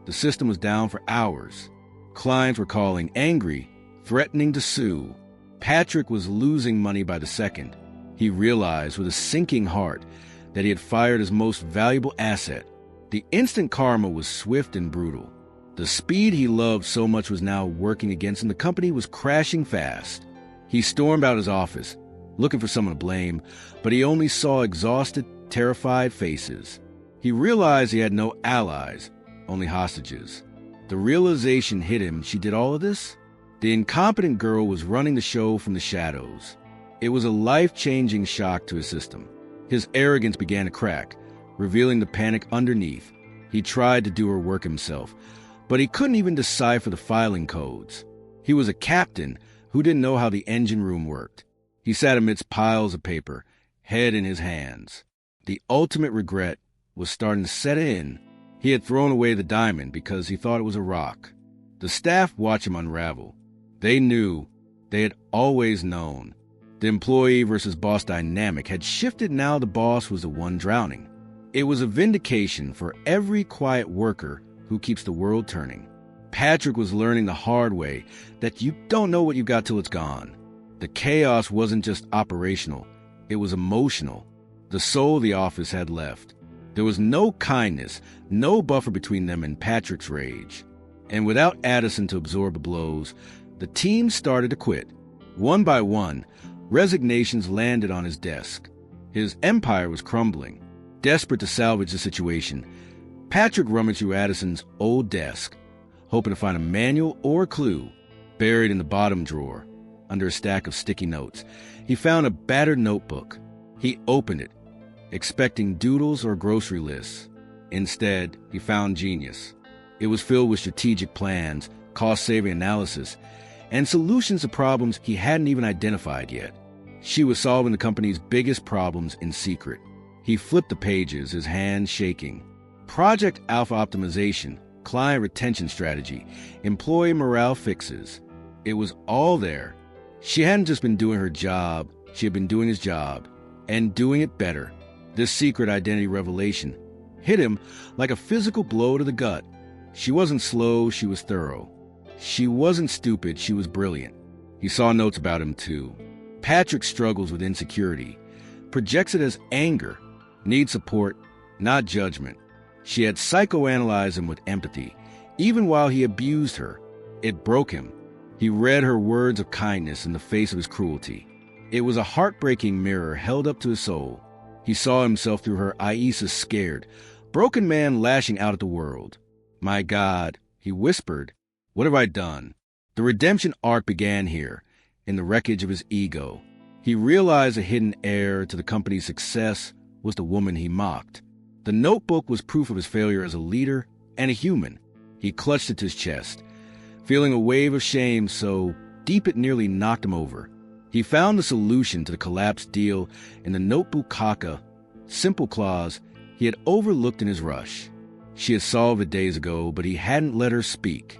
B: the system was down for hours. Clients were calling, angry, threatening to sue. Patrick was losing money by the second. He realized with a sinking heart that he had fired his most valuable asset. The instant karma was swift and brutal. The speed he loved so much was now working against him. The company was crashing fast. He stormed out his office, looking for someone to blame, but he only saw exhausted, terrified faces. He realized he had no allies, only hostages. The realization hit him she did all of this? The incompetent girl was running the show from the shadows. It was a life-changing shock to his system. His arrogance began to crack, revealing the panic underneath. He tried to do her work himself, but he couldn't even decipher the filing codes. He was a captain who didn't know how the engine room worked. He sat amidst piles of paper, head in his hands. The ultimate regret was starting to set in. He had thrown away the diamond because he thought it was a rock. The staff watched him unravel. They knew. They had always known. The employee versus boss dynamic had shifted. Now the boss was the one drowning. It was a vindication for every quiet worker who keeps the world turning. Patrick was learning the hard way that you don't know what you've got till it's gone. The chaos wasn't just operational, it was emotional. The soul of the office had left. There was no kindness, no buffer between them and Patrick's rage. And without Addison to absorb the blows, the team started to quit. One by one, resignations landed on his desk. His empire was crumbling. Desperate to salvage the situation, Patrick rummaged through Addison's old desk, hoping to find a manual or a clue. Buried in the bottom drawer, under a stack of sticky notes, he found a battered notebook. He opened it, expecting doodles or grocery lists. Instead, he found genius. It was filled with strategic plans, cost-saving analysis, and solutions to problems he hadn't even identified yet. She was solving the company's biggest problems in secret. He flipped the pages, his hands shaking. Project Alpha optimization, client retention strategy, employee morale fixes. It was all there. She hadn't just been doing her job, she had been doing his job, and doing it better. This secret identity revelation hit him like a physical blow to the gut. She wasn't slow, she was thorough. She wasn't stupid, she was brilliant. He saw notes about him too. Patrick struggles with insecurity, projects it as anger, needs support, not judgment. She had psychoanalyzed him with empathy, even while he abused her. It broke him. He read her words of kindness in the face of his cruelty. It was a heartbreaking mirror held up to his soul. He saw himself through her eyes, scared, broken man lashing out at the world. My God, he whispered, what have I done? The redemption arc began here, in the wreckage of his ego. He realized a hidden heir to the company's success was the woman he mocked. The notebook was proof of his failure as a leader and a human. He clutched it to his chest, feeling a wave of shame so deep it nearly knocked him over. He found the solution to the collapsed deal in the notebook caca, simple clause he had overlooked in his rush. She had solved it days ago, but he hadn't let her speak.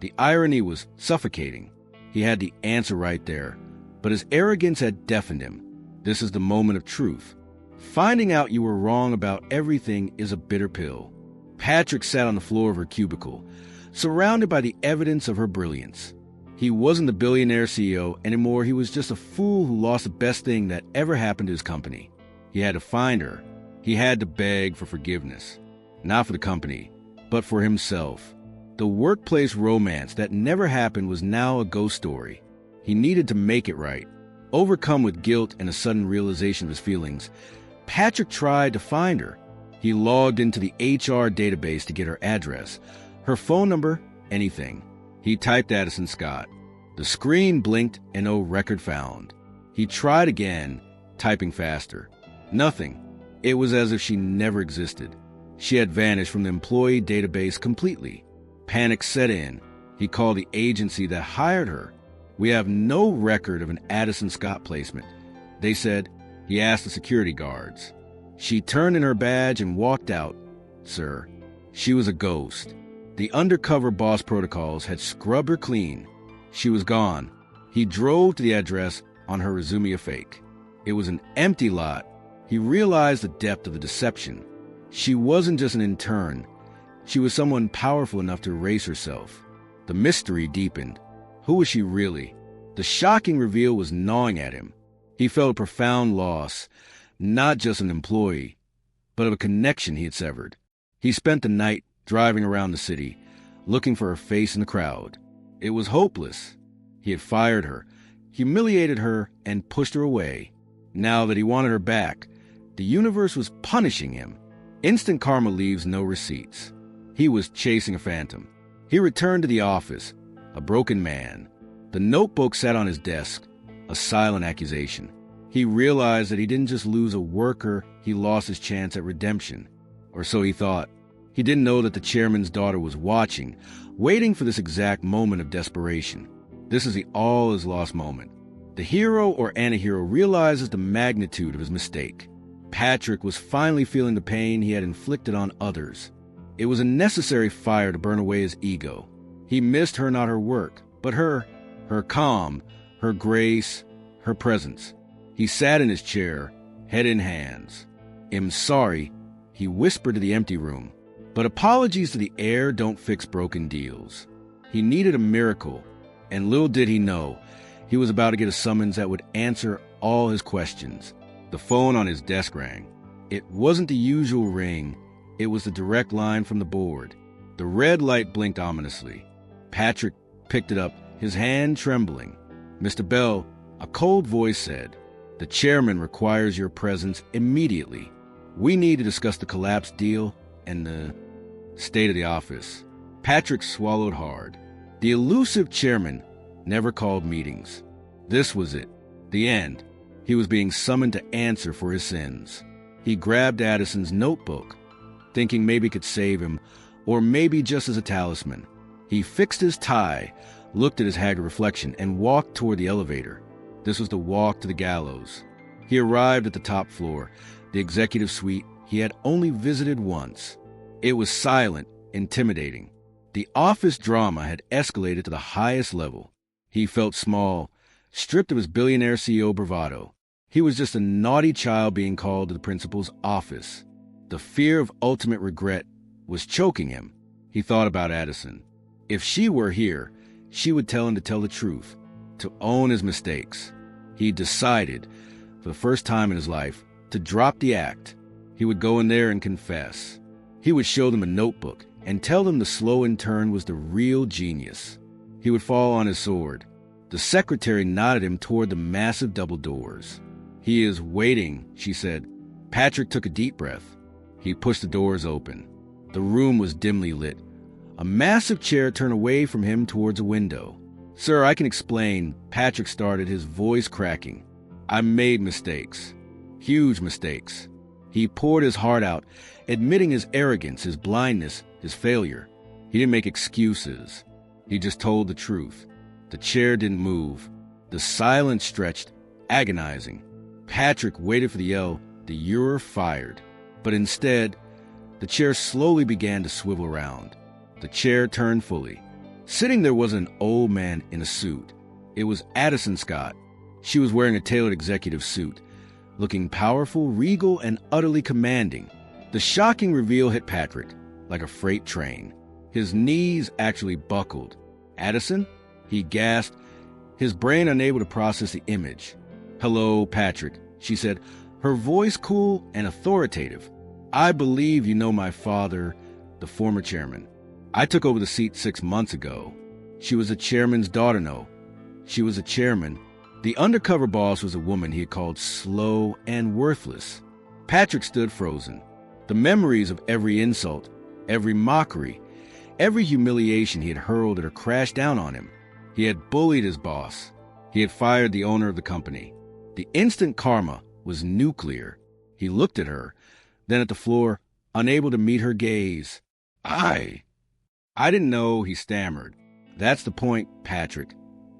B: The irony was suffocating. He had the answer right there, but his arrogance had deafened him. This is the moment of truth. Finding out you were wrong about everything is a bitter pill. Patrick sat on the floor of her cubicle, surrounded by the evidence of her brilliance. He wasn't the billionaire CEO anymore. He was just a fool who lost the best thing that ever happened to his company. He had to find her. He had to beg for forgiveness. Not for the company, but for himself. The workplace romance that never happened was now a ghost story. He needed to make it right. Overcome with guilt and a sudden realization of his feelings, Patrick tried to find her. He logged into the HR database to get her address, her phone number, anything. He typed Addison Scott. The screen blinked and no record found. He tried again, typing faster. Nothing. It was as if she never existed. She had vanished from the employee database completely. Panic set in. He called the agency that hired her. We have no record of an Addison Scott placement. They said. He asked the security guards. She turned in her badge and walked out. Sir, she was a ghost. The undercover boss protocols had scrubbed her clean. She was gone. He drove to the address on her resume a fake. It was an empty lot. He realized the depth of the deception. She wasn't just an intern. She was someone powerful enough to erase herself. The mystery deepened. Who was she really? The shocking reveal was gnawing at him. He felt a profound loss, not just an employee, but of a connection he had severed. He spent the night driving around the city, looking for her face in the crowd. It was hopeless. He had fired her, humiliated her, and pushed her away. Now that he wanted her back, the universe was punishing him. Instant karma leaves no receipts. He was chasing a phantom. He returned to the office, a broken man. The notebook sat on his desk, a silent accusation. He realized that he didn't just lose a worker, he lost his chance at redemption. Or so he thought. He didn't know that the chairman's daughter was watching, waiting for this exact moment of desperation. This is the all-is-lost moment. The hero or antihero realizes the magnitude of his mistake. Patrick was finally feeling the pain he had inflicted on others. It was a necessary fire to burn away his ego. He missed her, not her work, but her calm, her grace, her presence. He sat in his chair, head in hands. "I'm sorry," he whispered to the empty room. But apologies to the air don't fix broken deals. He needed a miracle, and little did he know, he was about to get a summons that would answer all his questions. The phone on his desk rang. It wasn't the usual ring. It was the direct line from the board. The red light blinked ominously. Patrick picked it up, his hand trembling. "Mr. Bell," a cold voice said, "the chairman requires your presence immediately. We need to discuss the collapsed deal and the state of the office." Patrick swallowed hard. The elusive chairman never called meetings. This was it, the end. He was being summoned to answer for his sins. He grabbed Addison's notebook, thinking maybe it could save him, or maybe just as a talisman. He fixed his tie, looked at his haggard reflection, and walked toward the elevator. This was the walk to the gallows. He arrived at the top floor, the executive suite he had only visited once. It was silent, intimidating. The office drama had escalated to the highest level. He felt small, stripped of his billionaire CEO bravado. He was just a naughty child being called to the principal's office. The fear of ultimate regret was choking him. He thought about Addison. If she were here, she would tell him to tell the truth, to own his mistakes. He decided, for the first time in his life, to drop the act. He would go in there and confess. He would show them a notebook and tell them the slow intern was the real genius. He would fall on his sword. The secretary nodded him toward the massive double doors. "He is waiting," she said. Patrick took a deep breath. He pushed the doors open. The room was dimly lit. A massive chair turned away from him towards a window. "Sir, I can explain," Patrick started, his voice cracking. "I made mistakes. Huge mistakes." He poured his heart out, admitting his arrogance, his blindness, his failure. He didn't make excuses. He just told the truth. The chair didn't move. The silence stretched, agonizing. Patrick waited for the yell, "The you're fired." But instead, the chair slowly began to swivel around. The chair turned fully. Sitting there was an old man in a suit. It was Addison Scott. She was wearing a tailored executive suit, looking powerful, regal, and utterly commanding. The shocking reveal hit Patrick like a freight train. His knees actually buckled. "Addison?" He gasped, his brain unable to process the image. "Hello, Patrick," she said, her voice cool and authoritative. "I believe you know my father, the former chairman. I took over the seat 6 months ago." She was the chairman's daughter, no. She was a chairman. The undercover boss was a woman he had called slow and worthless. Patrick stood frozen. The memories of every insult, every mockery, every humiliation he had hurled at her crashed down on him. He had bullied his boss. He had fired the owner of the company. The instant karma was nuclear. He looked at her, then at the floor, unable to meet her gaze. I didn't know," he stammered. "That's the point, Patrick,"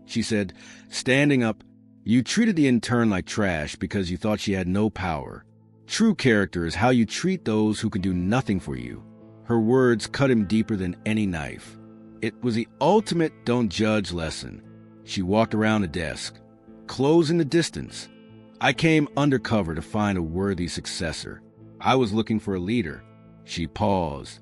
B: she said, standing up. "You treated the intern like trash because you thought she had no power. True character is how you treat those who can do nothing for you." Her words cut him deeper than any knife. It was the ultimate don't judge lesson. She walked around the desk, closing the distance. "I came undercover to find a worthy successor. I was looking for a leader." She paused,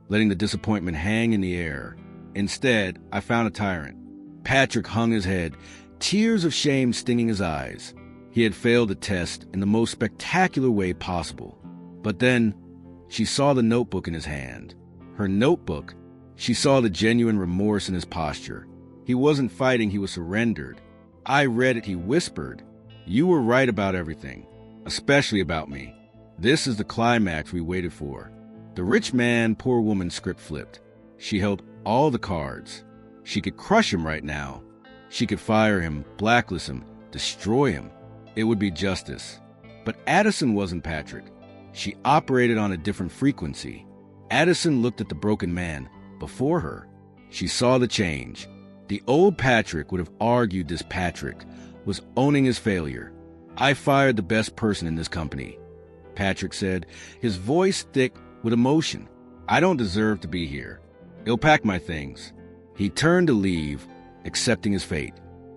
B: letting the disappointment hang in the air. "Instead, I found a tyrant." Patrick hung his head, tears of shame stinging his eyes. He had failed the test in the most spectacular way possible. But then, She saw the notebook in his hand. Her notebook. She saw the genuine remorse in his posture. He wasn't fighting, he was surrendered. I read it, he whispered. You were right about everything, especially about me. This is the climax we waited for. The rich man, poor woman script flipped. She held all the cards. She could crush him right now. She could fire him, blacklist him, destroy him. It would be justice. But Addison wasn't Patrick. She operated on a different frequency. Addison looked at the broken man before her. She saw the change. The old Patrick would have argued this Patrick was owning his failure. I fired the best person in this company, Patrick said, his voice thick with emotion. I don't deserve to be here. He'll pack my things. He turned to leave, accepting his fate.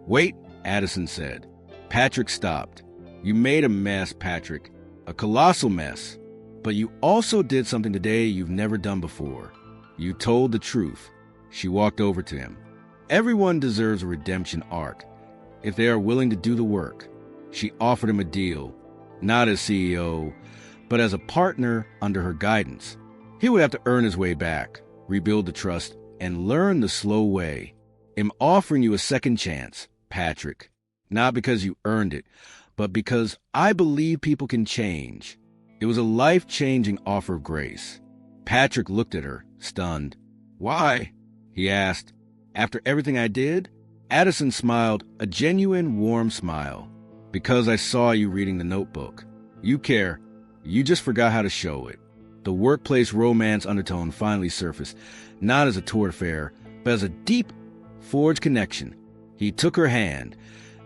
B: Wait, Addison said. Patrick stopped. You made a mess, Patrick. A colossal mess. But you also did something today you've never done before. You told the truth. She walked over to him. Everyone deserves a redemption arc, if they are willing to do the work. She offered him a deal, not as CEO, but as a partner under her guidance. He would have to earn his way back, rebuild the trust, and learn the slow way. I'm offering you a second chance, Patrick. Not because you earned it, but because I believe people can change. It was a life-changing offer of grace. Patrick looked at her, stunned. Why? He asked. After everything I did? Addison smiled, a genuine, warm smile. Because I saw you reading the notebook. You care. You just forgot how to show it. The workplace romance undertone finally surfaced, not as a tour affair, but as a deep, forged connection. He took her hand,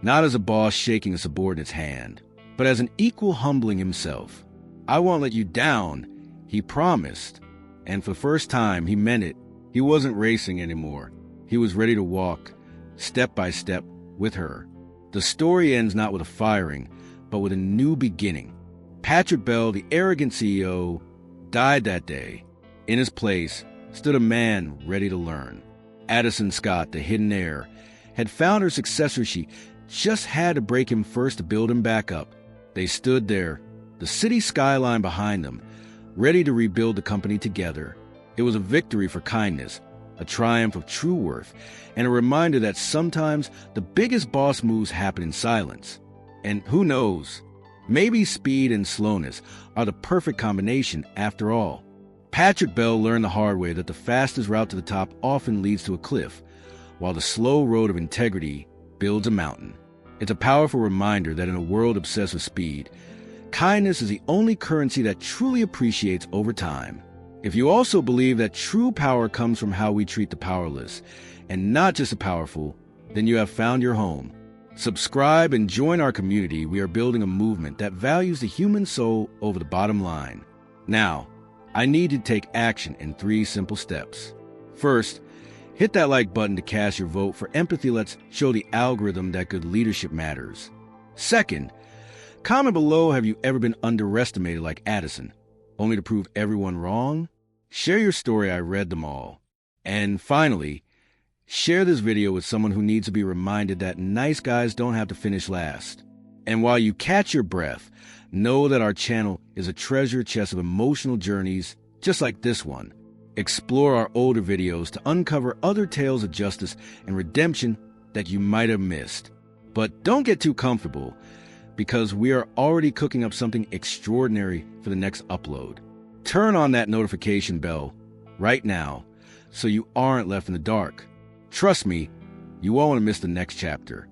B: not as a boss shaking a subordinate's hand, but as an equal humbling himself. I won't let you down, he promised. And for the first time, he meant it. He wasn't racing anymore. He was ready to walk, step by step, with her. The story ends not with a firing, but with a new beginning. Patrick Bell, the arrogant CEO, died that day. In his place stood a man ready to learn. Addison Scott, the hidden heir, had found her successor. She just had to break him first to build him back up. They stood there, the city skyline behind them, ready to rebuild the company together. It was a victory for kindness, a triumph of true worth, and a reminder that sometimes the biggest boss moves happen in silence. And who knows, maybe speed and slowness are the perfect combination after all. Patrick Bell learned the hard way that the fastest route to the top often leads to a cliff, while the slow road of integrity builds a mountain. It's a powerful reminder that in a world obsessed with speed, kindness is the only currency that truly appreciates over time. If you also believe that true power comes from how we treat the powerless, and not just the powerful, then you have found your home. Subscribe and join our community. We are building a movement that values the human soul over the bottom line. Now, I need you to take action in 3 simple steps. First, hit that like button to cast your vote for empathy. Let's show the algorithm that good leadership matters. Second, comment below, have you ever been underestimated like Addison, only to prove everyone wrong? Share your story, I read them all. And finally, share this video with someone who needs to be reminded that nice guys don't have to finish last. And while you catch your breath, know that our channel is a treasure chest of emotional journeys just like this one. Explore our older videos to uncover other tales of justice and redemption that you might have missed. But don't get too comfortable, because we are already cooking up something extraordinary for the next upload. Turn on that notification bell right now so you aren't left in the dark. Trust me, you won't want to miss the next chapter.